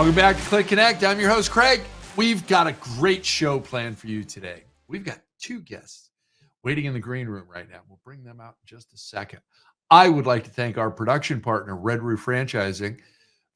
Welcome back to CLIC Connect. I'm your host, Craig. We've got a great show planned for you today. We've got two guests waiting in the green room right now. We'll bring them out in just a second. I would like to thank our production partner, Red Roof Franchising,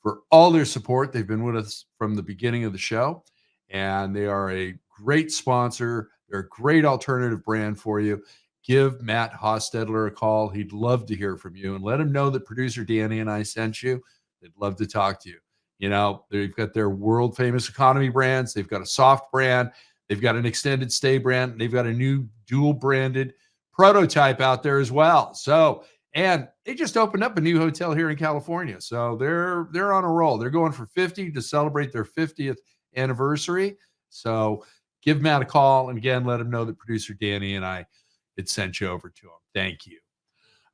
for all their support. They've been with us from the beginning of the show, and they are a great sponsor. They're a great alternative brand for you. Give Matt Hostetler a call. He'd love to hear from you, and let him know that producer Danny and I sent you. They'd love to talk to you. You know, they've got their world famous economy brands. They've got a soft brand. They've got an extended stay brand. They've got a new dual branded prototype out there as well. So, and they just opened up a new hotel here in California. So they're on a roll. They're going for 50 to celebrate their 50th anniversary. So give Matt a call. And again, let him know that producer Danny and I had sent you over to him. Thank you.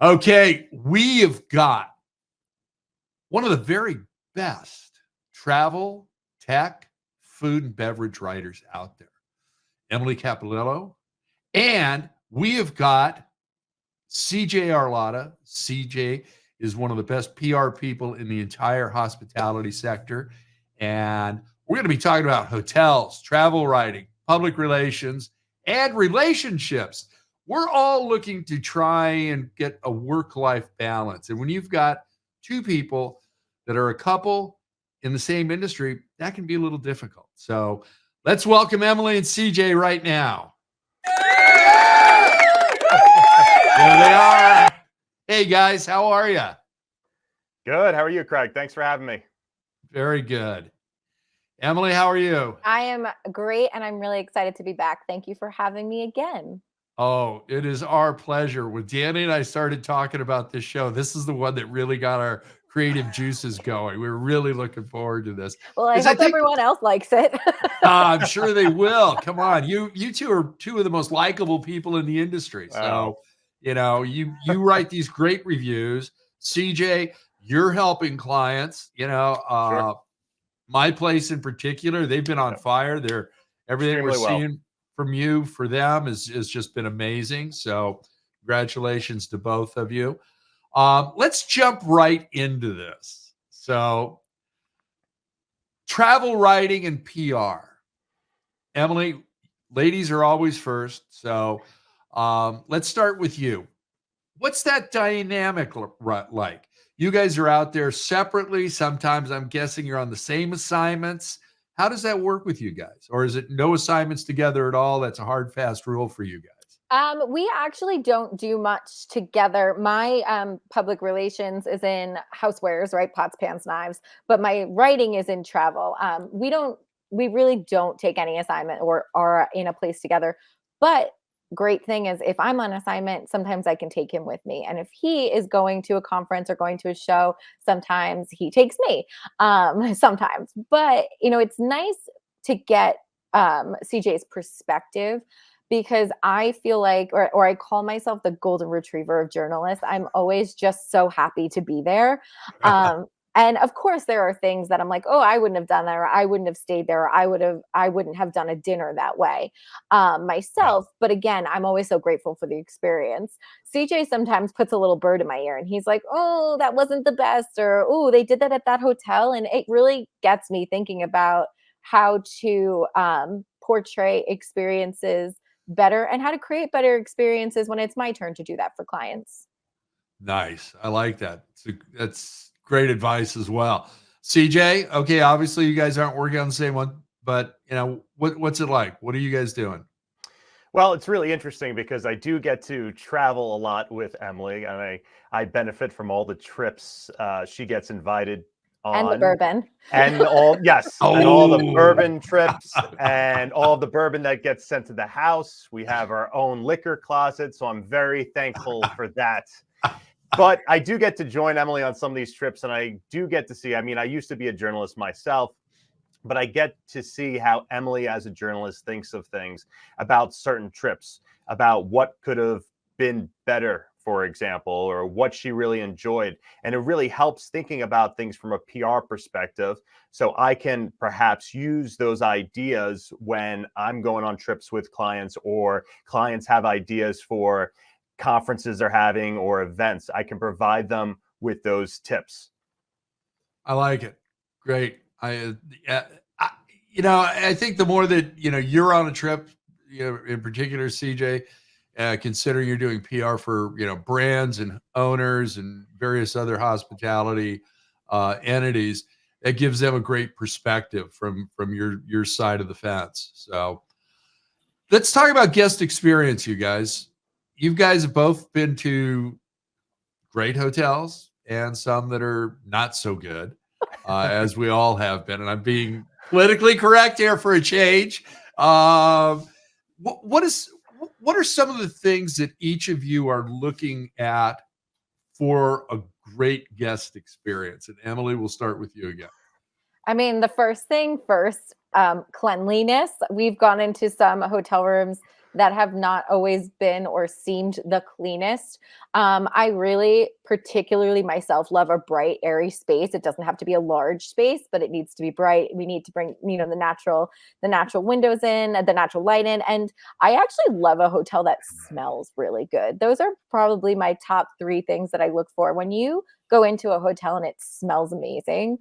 Okay. We have got one of the very best travel, tech, food, and beverage writers out there, Emily Cappiello. And we have got CJ Arlotta. CJ is one of the best PR people in the entire hospitality sector. And we're going to be talking about hotels, travel writing, public relations, and relationships. We're all looking to try and get a work-life balance. And when you've got two people that are a couple in the same industry, that can be a little difficult. So let's welcome Emily and CJ right now. There they are. Hey guys, how are you? Good. How are you, Craig? Thanks for having me. Very good. Emily, how are you? I am great, and I'm really excited to be back. Thank you for having me again. Oh, it is our pleasure. When Danny and I started talking about this show, this is the one that really got our creative juices going. We're really looking forward to this. Well, I hope everyone else likes it. I'm sure they will. Come on. You two are two of the most likable people in the industry. So, you know, you write these great reviews. CJ, you're helping clients, you know, Sure. My Place in particular, they've been on fire. They're everything Extremely we're seeing from you for them is just been amazing. So congratulations to both of you. Let's jump right into this. So travel writing and PR. Emily, ladies are always first. So let's start with you. What's that dynamic like? You guys are out there separately. Sometimes I'm guessing you're on the same assignments. How does that work with you guys? Or is it no assignments together at all? That's a hard, fast rule for you guys. We actually don't do much together. My public relations is in housewares, right? Pots, pans, knives. But my writing is in travel. We really don't take any assignment or are in a place together. But great thing is if I'm on assignment, sometimes I can take him with me. And if he is going to a conference or going to a show, sometimes he takes me, sometimes. But, you know, it's nice to get CJ's perspective, because I feel like, or I call myself the golden retriever of journalists. I'm always just so happy to be there. And of course, there are things that I'm like, oh, I wouldn't have done that, or I wouldn't have stayed there, or I wouldn't have done a dinner that way myself. But again, I'm always so grateful for the experience. CJ sometimes puts a little bird in my ear, and he's like, oh, that wasn't the best, or oh, they did that at that hotel, and it really gets me thinking about how to portray experiences better and how to create better experiences when it's my turn to do that for clients. Nice. I like that. That's great advice as well. CJ, okay, obviously you guys aren't working on the same one, but you know, what's it like? What are you guys doing? Well, it's really interesting because I do get to travel a lot with Emily, and I benefit from all the trips she gets invited on. And the bourbon. And all, yes, and all the bourbon trips and all the bourbon that gets sent to the house. We have our own liquor closet, so I'm very thankful for that. But I do get to join Emily on some of these trips, and I do get to see, I mean, I used to be a journalist myself, but I get to see how Emily as a journalist thinks of things, about certain trips, about what could have been better, for example, or what she really enjoyed. And it really helps thinking about things from a PR perspective. So I can perhaps use those ideas when I'm going on trips with clients, or clients have ideas for conferences they're having or events. I can provide them with those tips. I like it. Great. I, uh, I, I think the more that you're on a trip, in particular, CJ, considering you're doing PR for brands and owners and various other hospitality entities, it gives them a great perspective from your side of the fence. So let's talk about guest experience, you guys. You guys have both been to great hotels and some that are not so good, as we all have been. And I'm being politically correct here for a change. What are some of the things that each of you are looking at for a great guest experience? And Emily, we'll start with you again. I mean, the first thing first, cleanliness. We've gone into some hotel rooms that have not always been or seemed the cleanest. I really, particularly myself, love a bright, airy space. It doesn't have to be a large space, but it needs to be bright. We need to bring, the natural windows in, the natural light in. And I actually love a hotel that smells really good. Those are probably my top 3 things that I look for. When you go into a hotel and it smells amazing,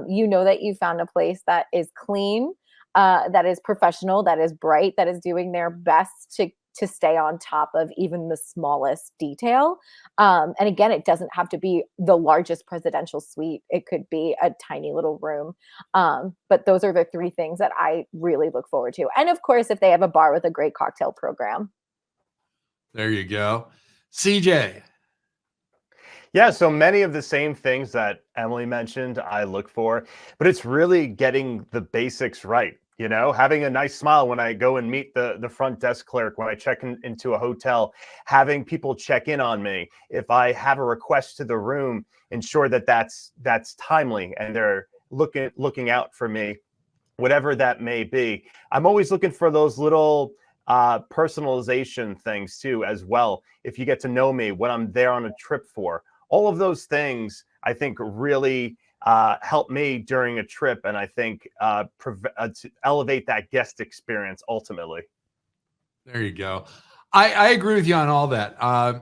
you know that you found a place that is clean, that is professional, that is bright, that is doing their best to stay on top of even the smallest detail. And again, it doesn't have to be the largest presidential suite. It could be a tiny little room. But those are the 3 things that I really look forward to. And of course, if they have a bar with a great cocktail program. There you go. CJ. Yeah, so many of the same things that Emily mentioned, I look for, but it's really getting the basics right. Having a nice smile when I go and meet the front desk clerk, when I check into a hotel, having people check in on me. If I have a request to the room, ensure that that's timely and they're looking out for me, whatever that may be. I'm always looking for those little personalization things too, as well. If you get to know me, what I'm there on a trip for. All of those things, I think, really help me during a trip, and I think to elevate that guest experience ultimately. There you go. I agree with you on all that. I've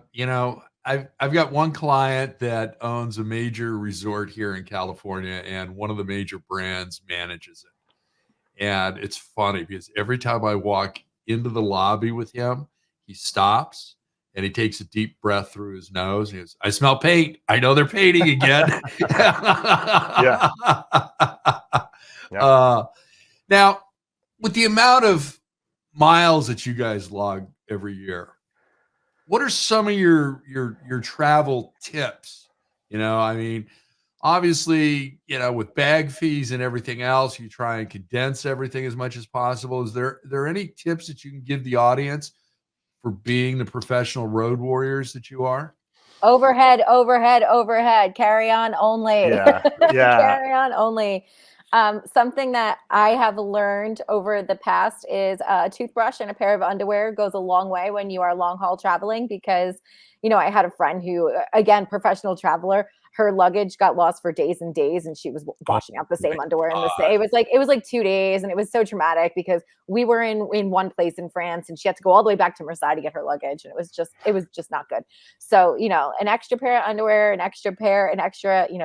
got one client that owns a major resort here in California, and one of the major brands manages it. And it's funny because every time I walk into the lobby with him, he stops and he takes a deep breath through his nose. He goes, "I smell paint. I know they're painting again." Yeah. Yeah. Now, with the amount of miles that you guys log every year, what are some of your travel tips? I mean, obviously, with bag fees and everything else, you try and condense everything as much as possible. Is there any tips that you can give the audience for being the professional road warriors that you are? Overhead, carry on only. Yeah. Carry on only. Something that I have learned over the past is a toothbrush and a pair of underwear goes a long way when you are long haul traveling, because, I had a friend who, again, professional traveler, her luggage got lost for days and days, and she was washing out the same underwear in the same. It was like 2 days, and it was so traumatic because we were in one place in France, and she had to go all the way back to Marseille to get her luggage, and it was just not good. So, an extra pair of underwear, an extra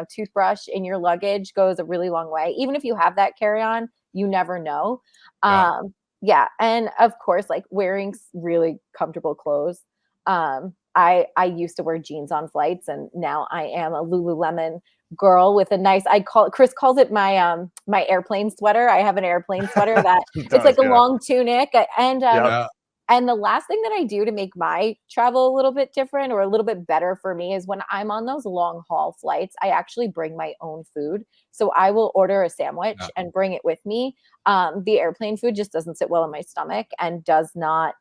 toothbrush in your luggage goes a really long way. Even if you have that carry-on, you never know. Yeah. And of course, like wearing really comfortable clothes. I used to wear jeans on flights, and now I am a Lululemon girl with a nice, Chris calls it my my airplane sweater. I have an airplane sweater that it's like a long tunic, and the last thing that I do to make my travel a little bit different or a little bit better for me is when I'm on those long haul flights, I actually bring my own food. So I will order a sandwich and bring it with me. The airplane food just doesn't sit well in my stomach and does not,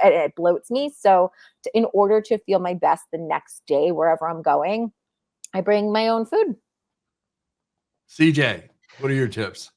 it bloats me. So in order to feel my best the next day, wherever I'm going, I bring my own food. CJ, what are your tips?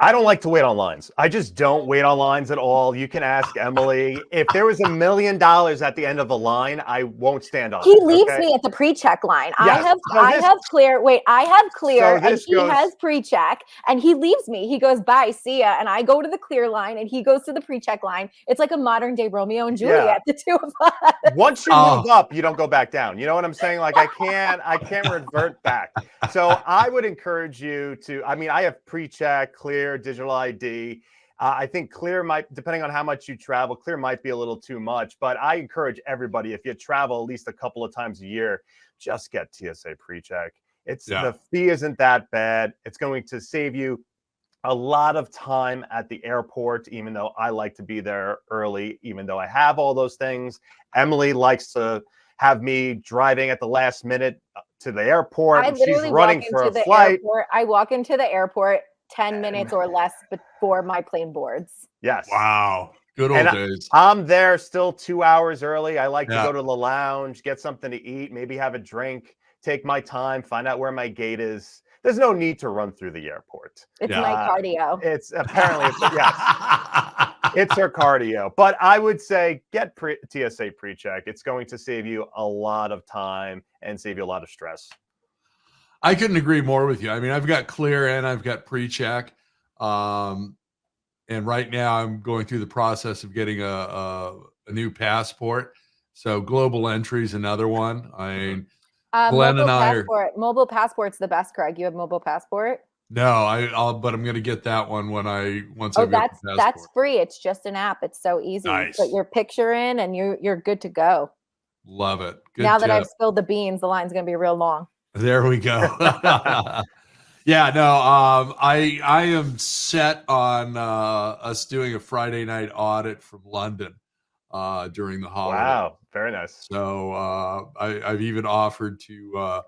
I don't like to wait on lines. I just don't wait on lines at all. You can ask Emily. If there was $1 million at the end of the line, I won't stand on He it. leaves Okay? me at the pre-check line. Yes. I have clear. Wait, I have clear, So and this he goes- has pre-check, and he leaves me. He goes, "Bye, see ya," and I go to the clear line, and he goes to the pre-check line. It's like a modern day Romeo and Juliet, the two of us. Once you move up, you don't go back down. You know what I'm saying? Like I can't revert back. So I would encourage you to, I mean, I have pre-check, clear, digital ID. I think clear might, depending on how much you travel, clear might be a little too much, but I encourage everybody, if you travel at least a couple of times a year, just get TSA pre-check. The fee isn't that bad. It's going to save you a lot of time at the airport, even though I like to be there early, even though I have all those things. Emily likes to have me driving at the last minute to the airport. I literally she's running walk for into a the flight. airport. I walk into the airport 10 minutes or less before my plane boards. Yes. Wow. Good old days. I'm there still 2 hours early. I like to go to the lounge, get something to eat, maybe have a drink, take my time, find out where my gate is. There's no need to run through the airport. It's my cardio. It's apparently, yes, it's her cardio. But I would say get TSA pre-check. It's going to save you a lot of time and save you a lot of stress. I couldn't agree more with you. I mean, I've got clear and I've got pre-check. And right now I'm going through the process of getting a new passport. So global entry is another one. I mean, Glenn and I mobile passport's the best, Craig. You have mobile passport? No, but I'm going to get that one once I get the passport. That's free. It's just an app. It's so easy. Nice. Put your picture in and you're good to go. Love it. Good now tip. that I've spilled the beans, the line's going to be real long. There we go. Yeah, no, I am set on us doing a Friday night audit from London during the holiday. Wow, very nice. So I've even offered to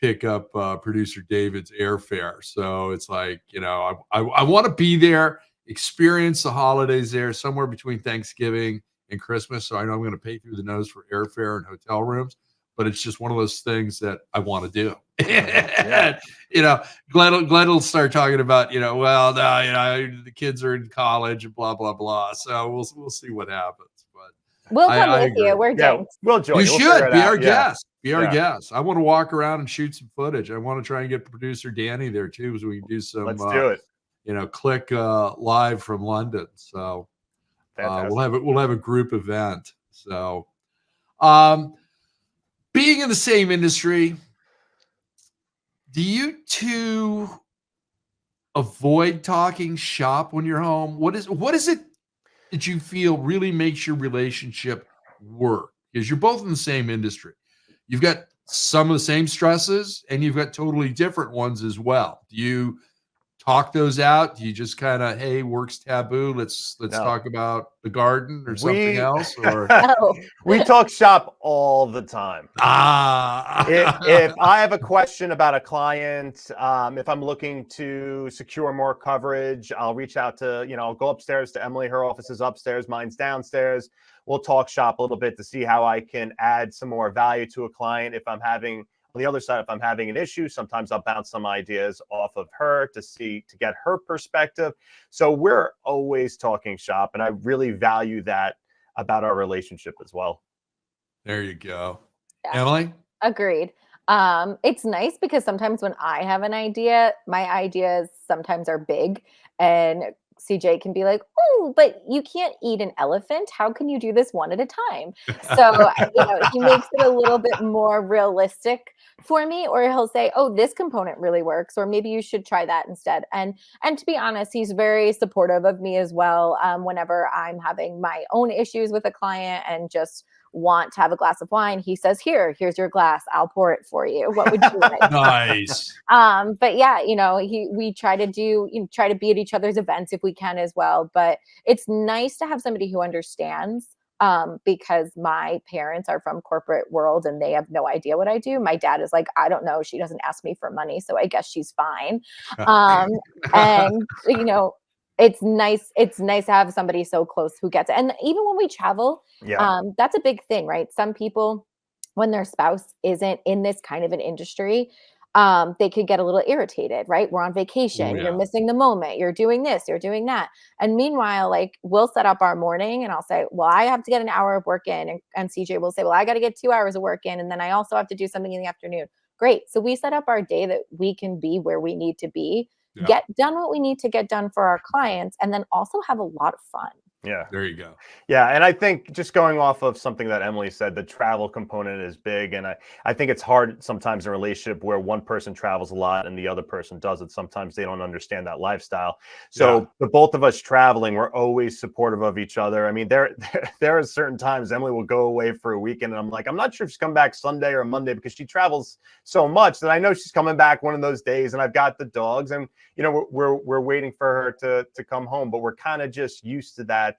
pick up producer David's airfare. So it's like, I want to be there, experience the holidays there, somewhere between Thanksgiving and Christmas. So I know I'm going to pay through the nose for airfare and hotel rooms, but it's just one of those things that I want to do. And, Glenn will start talking about, well, no, the kids are in college and blah, blah, blah. So we'll see what happens. But we'll come with you. We're done. We'll join. You should be our guest. Be our guest. I want to walk around and shoot some footage. I want to try and get producer Danny there too, so we can do some. Let's do it. CLIC live from London. So we'll have a group event. So, being in the same industry, do you two avoid talking shop when you're home? What is it that you feel really makes your relationship work? Because you're both in the same industry. You've got some of the same stresses and you've got totally different ones as well. Do you talk those out? Do you just kind of, hey, work's taboo, let's talk about the garden or something else? Or we talk shop all the time. If I have a question about a client, if I'm looking to secure more coverage, I'll reach out to, I'll go upstairs to Emily. Her office is upstairs, mine's downstairs. We'll talk shop a little bit to see how I can add some more value to a client. If I'm having, on the other side, if I'm having an issue, sometimes I'll bounce some ideas off of her to get her perspective. So we're always talking shop, and I really value that about our relationship as well. There you go. Yeah. Emily? Agreed. It's nice because sometimes when I have an idea, my ideas sometimes are big, and CJ can be like, oh, but you can't eat an elephant. How can you do this one at a time? So, he makes it a little bit more realistic for me, or he'll say, oh, this component really works, or maybe you should try that instead. And to be honest, he's very supportive of me as well. Whenever I'm having my own issues with a client and just want to have a glass of wine, he says, here's your glass, I'll pour it for you. What would you like? Nice. But yeah, we try to be at each other's events if we can as well. But it's nice to have somebody who understands, because my parents are from corporate world and they have no idea what I do. My dad is like, I don't know, she doesn't ask me for money, so I guess she's fine. And it's nice to have somebody so close who gets it. And even when we travel, that's a big thing, right? Some people, when their spouse isn't in this kind of an industry, they could get a little irritated, right? We're on Oh, vacation, you're yeah. missing the moment, you're doing this, you're doing that. And meanwhile, like we'll set up our morning and I'll say, well, I have to get an hour of work in. And CJ will say, well, I got to get 2 hours of work in. And then I also have to do something in the afternoon. Great. So we set up our day that we can be where we need to be, Yeah. get done what we need to get done for our clients, and then also have a lot of fun. Yeah. There you go. Yeah. And I think just going off of something that Emily said, the travel component is big. And I think it's hard sometimes in a relationship where one person travels a lot and the other person doesn't. Sometimes they don't understand that lifestyle. So the both of us traveling, we're always supportive of each other. I mean, there are certain times Emily will go away for a weekend and I'm like, I'm not sure if she's come back Sunday or Monday because she travels so much that I know she's coming back one of those days, and I've got the dogs and, you know, we're waiting for her to come home, but we're kind of just used to that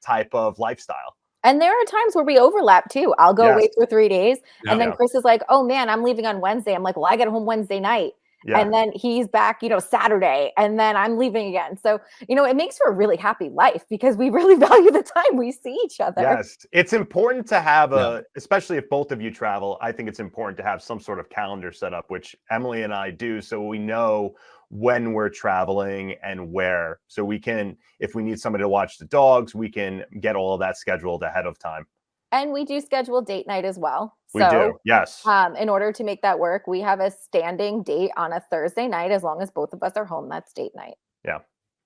type of lifestyle. And there are times where we overlap too. I'll go away for 3 days. Yeah. And then Chris is like, oh man, I'm leaving on Wednesday. I'm like, well, I get home Wednesday night. Yeah. And then he's back, Saturday. And then I'm leaving again. So, it makes for a really happy life because we really value the time we see each other. Yes. It's important to have especially if both of you travel, I think it's important to have some sort of calendar set up, which Emily and I do. So we know when we're traveling and where. So we can, if we need somebody to watch the dogs, we can get all of that scheduled ahead of time. And we do schedule date night as well. We do, yes. In order to make that work, we have a standing date on a Thursday night. As long as both of us are home, that's date night. Yeah.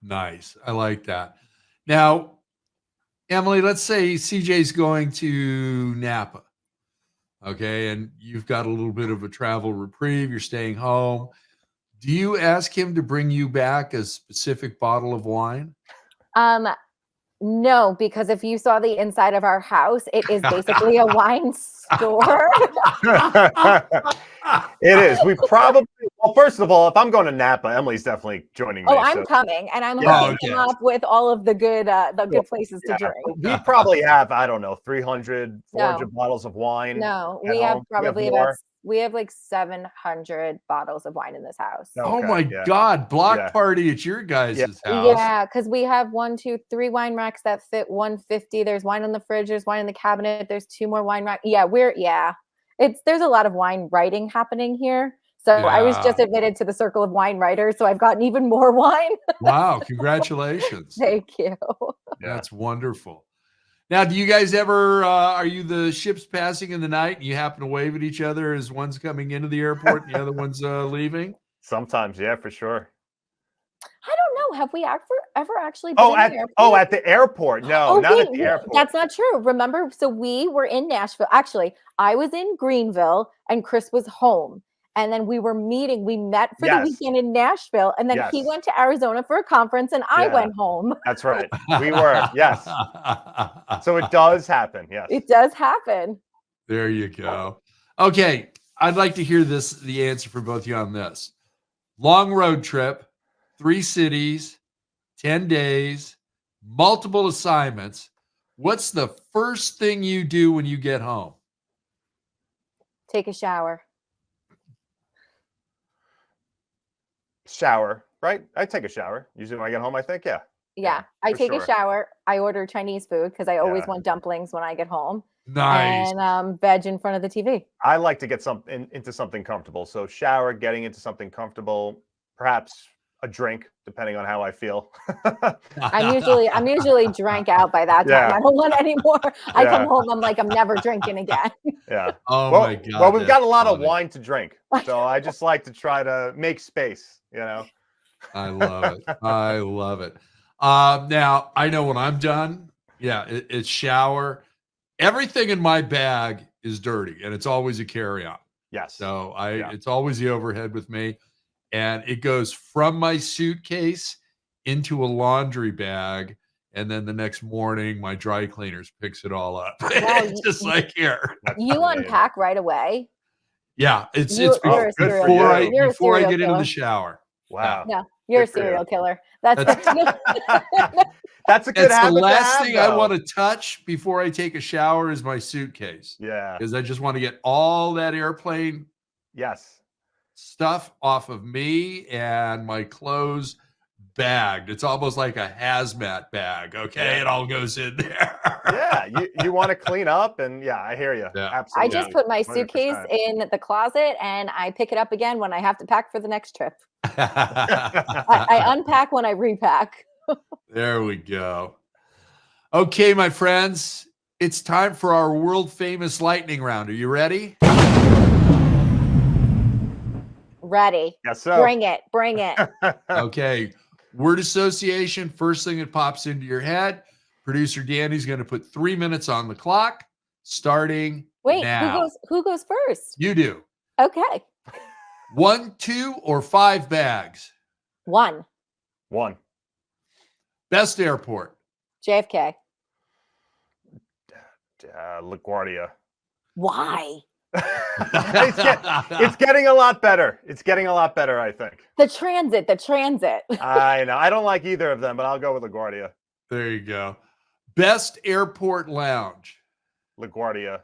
Nice. I like that. Now, Emily, let's say CJ's going to Napa. Okay. And you've got a little bit of a travel reprieve. You're staying home. Do you ask him to bring you back a specific bottle of wine? No, because if you saw the inside of our house, it is basically a wine store. It is. We probably, well, first of all, if I'm going to Napa, Emily's definitely joining me. Oh, I'm coming, and I'm hooking him up with all of the good places to drink. We probably have, I don't know, 300, 400 bottles of wine. No, we have probably we have like 700 bottles of wine in this house. Oh my God. Block party at your guys' house. Yeah, because we have 1, 2, 3 wine racks that fit 150. There's wine on the fridge. There's wine in the cabinet. There's 2 more wine racks. Yeah, there's a lot of wine writing happening here. So I was just admitted to the circle of wine writers. So I've gotten even more wine. Wow. Congratulations. Thank you. That's wonderful. Now, do you guys ever, are you the ships passing in the night and you happen to wave at each other as one's coming into the airport and the other one's leaving? Sometimes, yeah, for sure. I don't know. Have we ever actually been at the airport? No, not at the airport. That's not true. Remember, so we were in Nashville. Actually, I was in Greenville and Chris was home. And then we met for the weekend in Nashville. And then he went to Arizona for a conference and I went home. That's right. We were, yes. So it does happen, yes. It does happen. There you go. Okay. I'd like to hear the answer for both of you on this. Long road trip, 3 cities, 10 days, multiple assignments. What's the first thing you do when you get home? Take a shower. Shower, right? I take a shower. Usually when I get home, I think, I take a shower. I order Chinese food because I always want dumplings when I get home. Nice. And veg in front of the TV. I like to get into something comfortable. So shower, getting into something comfortable, perhaps a drink, depending on how I feel. I'm usually drank out by that time. I don't want any more. I come home, I'm like, I'm never drinking again. Yeah. Oh my God. Well, we've got a lot of wine to drink. So I just like to try to make space, I love it. I love it. Now I know when I'm done, it's shower. Everything in my bag is dirty and it's always a carry-on. Yes. So it's always the overhead with me. And it goes from my suitcase into a laundry bag. And then the next morning, my dry cleaners picks it all up. It's just like here. You unpack right away. Yeah. It's before I get into the shower. Wow. Yeah. You're a serial killer. That's a good habit. That's the last thing I want to touch before I take a shower is my suitcase. Yeah. Because I just want to get all that airplane stuff off of me and my clothes bagged. It's almost like a hazmat bag. Okay, it all goes in there. Yeah, you want to clean up, and yeah, I hear you. Yeah. I Absolutely. just put my suitcase 100%. in the closet and I pick it up again when I have to pack for the next trip. I unpack when I repack. There we go. Okay, my friends, it's time for our world famous lightning round. Are you ready? Ready. Yes, so. Bring it. Bring it. Okay. Word association, first thing that pops into your head. Producer Danny's going to put 3 minutes on the clock, starting Wait, now. who goes first? You do. Okay. 1, 2, or 5 bags. 1. Best airport. JFK. LaGuardia. Why? It's getting a lot better. It's getting a lot better, I think. The transit. I know. I don't like either of them, but I'll go with LaGuardia. There you go. Best airport lounge. LaGuardia.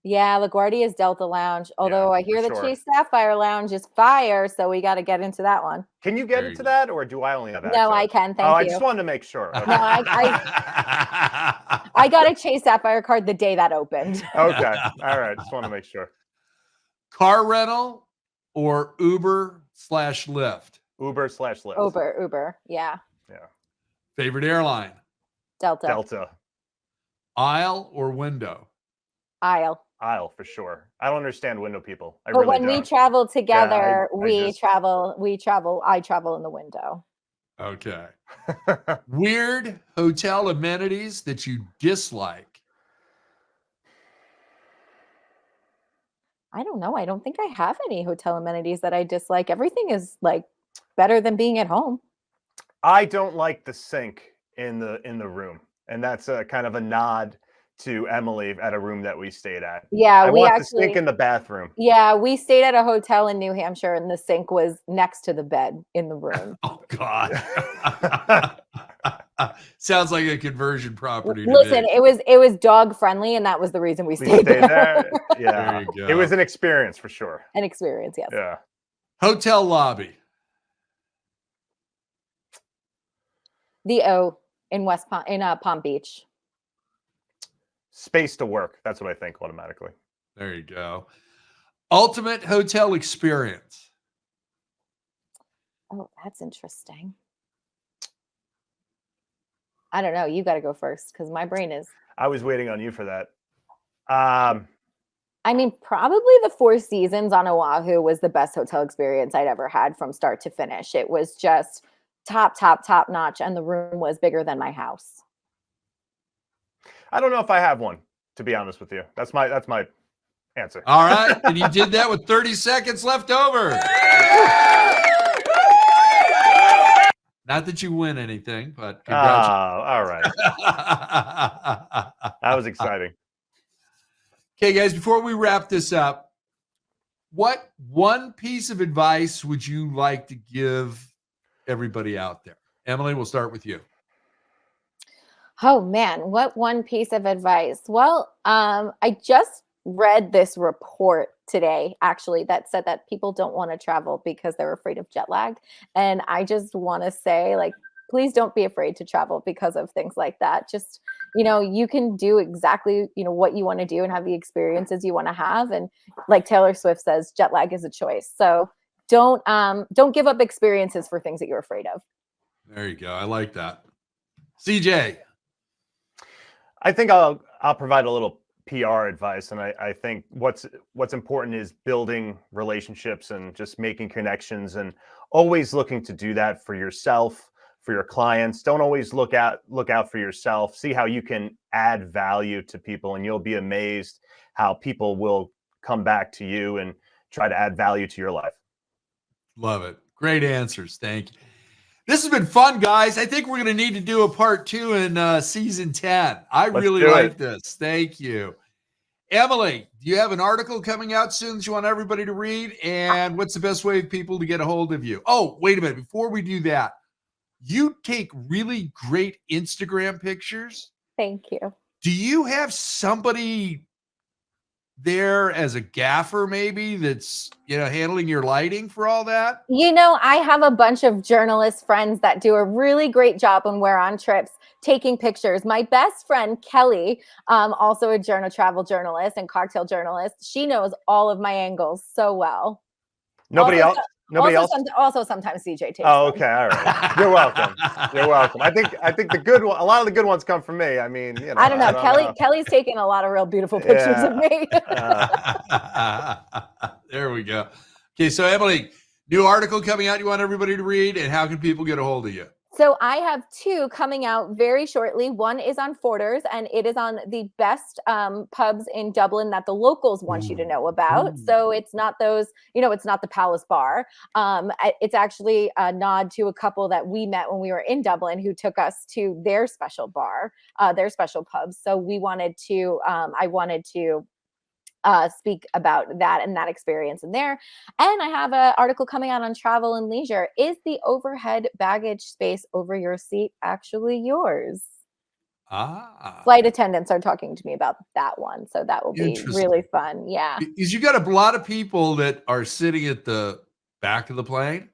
Yeah, LaGuardia's Delta Lounge. Although I hear the sure. Chase Sapphire Lounge is fire, so we got to get into that one. Can you get There into you that, or do I only have access? No, I can. Thank I you. just wanted to make sure. Okay. No, I got a Chase Sapphire card the day that opened. Okay. All right. Just want to make sure. Car rental or Uber/Lyft? Uber/Lyft. Uber. Yeah. Favorite airline? Delta. Aisle or window? Aisle. Aisle for sure. I don't understand window people. I But really when don't. we travel together, I travel I travel in the window. Okay. Weird hotel amenities that you dislike. I don't know. I don't think I have any hotel amenities that I dislike. Everything is like better than being at home. I don't like the sink in the room, and that's a kind of a nod to Emily at a room that we stayed at. Yeah, I want the sink in the bathroom. Yeah, we stayed at a hotel in New Hampshire, and the sink was next to the bed in the room. Oh God. Sounds like a conversion property. Listen, it was dog friendly, and that was the reason we stayed there. Yeah, there you go. It was an experience for sure. An experience, yes. Yeah. Hotel lobby. The O in Palm Beach. Space to work. That's what I think automatically. There you go. Ultimate hotel experience. Oh, that's interesting. I don't know. You got to go first because my brain is. I was waiting on you for that. I mean, probably the Four Seasons on Oahu was the best hotel experience I'd ever had from start to finish. It was just top notch, and the room was bigger than my house. I don't know if I have one, to be honest with you. That's my answer. All right. And you did that with 30 seconds left over. Not that you win anything, but congratulations. All right. That was exciting. Okay, guys, before we wrap this up, what one piece of advice would you like to give everybody out there? Emily, we'll start with you. Oh man, what one piece of advice? Well, I just read this report today, actually, that said that people don't want to travel because they're afraid of jet lag. And I just want to say, like, please don't be afraid to travel because of things like that. Just, you can do exactly, what you want to do and have the experiences you want to have. And like Taylor Swift says, jet lag is a choice. So don't give up experiences for things that you're afraid of. There you go. I like that. CJ. I think I'll provide a little PR advice, and I think what's important is building relationships and just making connections, and always looking to do that for yourself, for your clients. Don't always look out for yourself. See how you can add value to people, and you'll be amazed how people will come back to you and try to add value to your life. Love it. Great answers. Thank you. This has been fun, guys. I think we're going to need to do a part 2 in season 10. I really like this. Thank you. Emily, do you have an article coming out soon that you want everybody to read? And what's the best way for people to get a hold of you? Oh, wait a minute. Before we do that, you take really great Instagram pictures. Thank you. Do you have somebody there as a gaffer, maybe that's, handling your lighting for all that? I have a bunch of journalist friends that do a really great job when we're on trips taking pictures. My best friend, Kelly, also a travel journalist and cocktail journalist, she knows all of my angles so well. Nobody else. Nobody else. Also, sometimes CJ takes. Oh, okay, all right. You're welcome. You're welcome. I think the good one. A lot of the good ones come from me. I mean, I don't know. Kelly's taken a lot of real beautiful pictures of me. There we go. Okay, so Emily, new article coming out you want everybody to read, and how can people get a hold of you? So I have two coming out very shortly. One is on Forders, and it is on the best pubs in Dublin that the locals want you to know about. So it's not those, it's not the Palace Bar. It's actually a nod to a couple that we met when we were in Dublin who took us to their special bar, their special pubs. So I wanted to speak about that and that experience in there. And I have an article coming out on travel and leisure. Is the overhead baggage space over your seat actually yours? Flight attendants are talking to me about that one. So that will be really fun. Yeah. Because you got a lot of people that are sitting at the back of the plane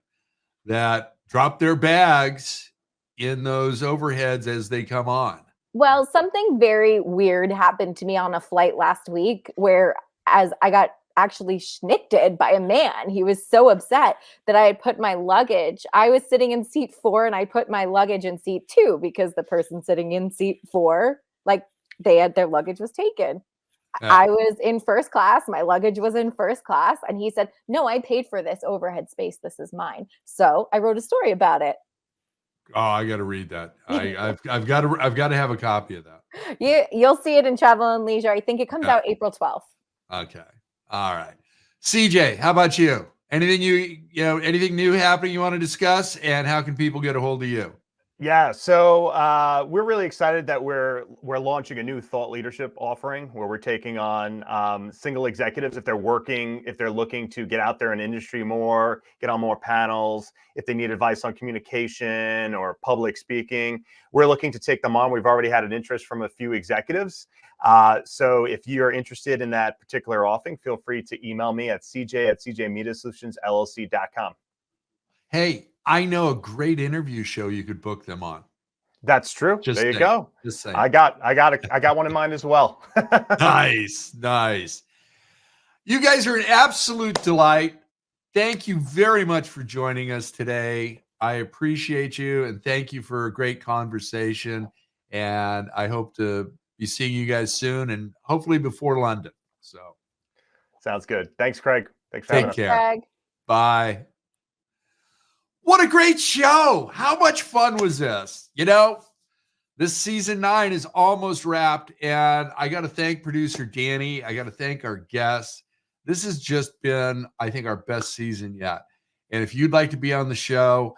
that drop their bags in those overheads as they come on. Well, something very weird happened to me on a flight last week where as I got actually schnicked by a man. He was so upset that I had put my luggage. I was sitting in seat 4 and I put my luggage in seat 2 because the person sitting in seat 4, their luggage was taken. Yeah. I was in first class. My luggage was in first class. And he said, "No, I paid for this overhead space. This is mine." So I wrote a story about it. Oh, I got to read that. I've got to have a copy of that. You'll see it in Travel and Leisure. I think it comes out April 12th. Okay. All right. CJ, how about you? Anything anything new happening you want to discuss, and how can people get a hold of you? Yeah, so we're really excited that we're launching a new thought leadership offering where we're taking on single executives if they're looking to get out there in industry more, get on more panels, if they need advice on communication or public speaking. We're looking to take them on. We've already had an interest from a few executives. So if you're interested in that particular offering, feel free to email me at cj@cjmediasolutionsllc.com. Hey, I know a great interview show you could book them on. That's true. There you go. Just saying. I got one in mind as well. Nice. You guys are an absolute delight. Thank you very much for joining us today. I appreciate you, and thank you for a great conversation. And I hope to be seeing you guys soon, and hopefully before London. So, sounds good. Thanks, Craig. Thanks for having us. Take care. Craig. Bye. What a great show. How much fun was this? This season 9 is almost wrapped, and I got to thank producer Danny. I got to thank our guests. This has just been, I think, our best season yet. And if you'd like to be on the show,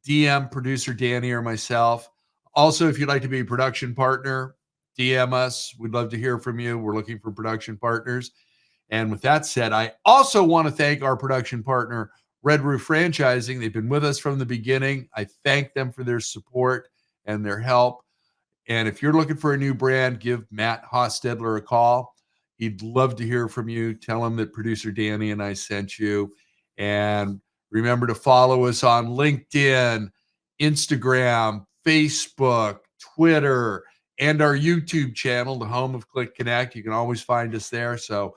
DM producer Danny or myself. Also, if you'd like to be a production partner, DM us. We'd love to hear from you. We're looking for production partners. And with that said, I also want to thank our production partner, Red Roof Franchising. They've been with us from the beginning. I thank them for their support and their help. And if you're looking for a new brand, give Matt Hostetler a call. He'd love to hear from you. Tell him that producer Danny and I sent you. And remember to follow us on LinkedIn, Instagram, Facebook, Twitter, and our YouTube channel, the home of CLIC Connect. You can always find us there. So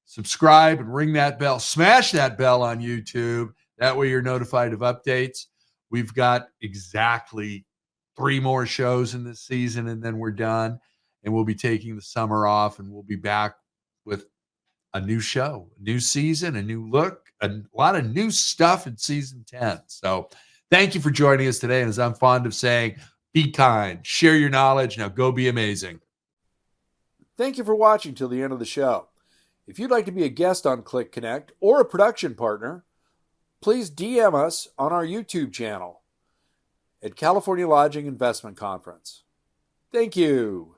subscribe and ring that bell. Smash that bell on YouTube. That way you're notified of updates. We've got exactly 3 more shows in this season, and then we're done. And we'll be taking the summer off, and we'll be back with a new show, a new season, a new look, a lot of new stuff in season 10. So thank you for joining us today. And as I'm fond of saying, be kind, share your knowledge. Now go be amazing. Thank you for watching till the end of the show. If you'd like to be a guest on CLIC Connect or a production partner, please DM us on our YouTube channel at California Lodging Investment Conference. Thank you.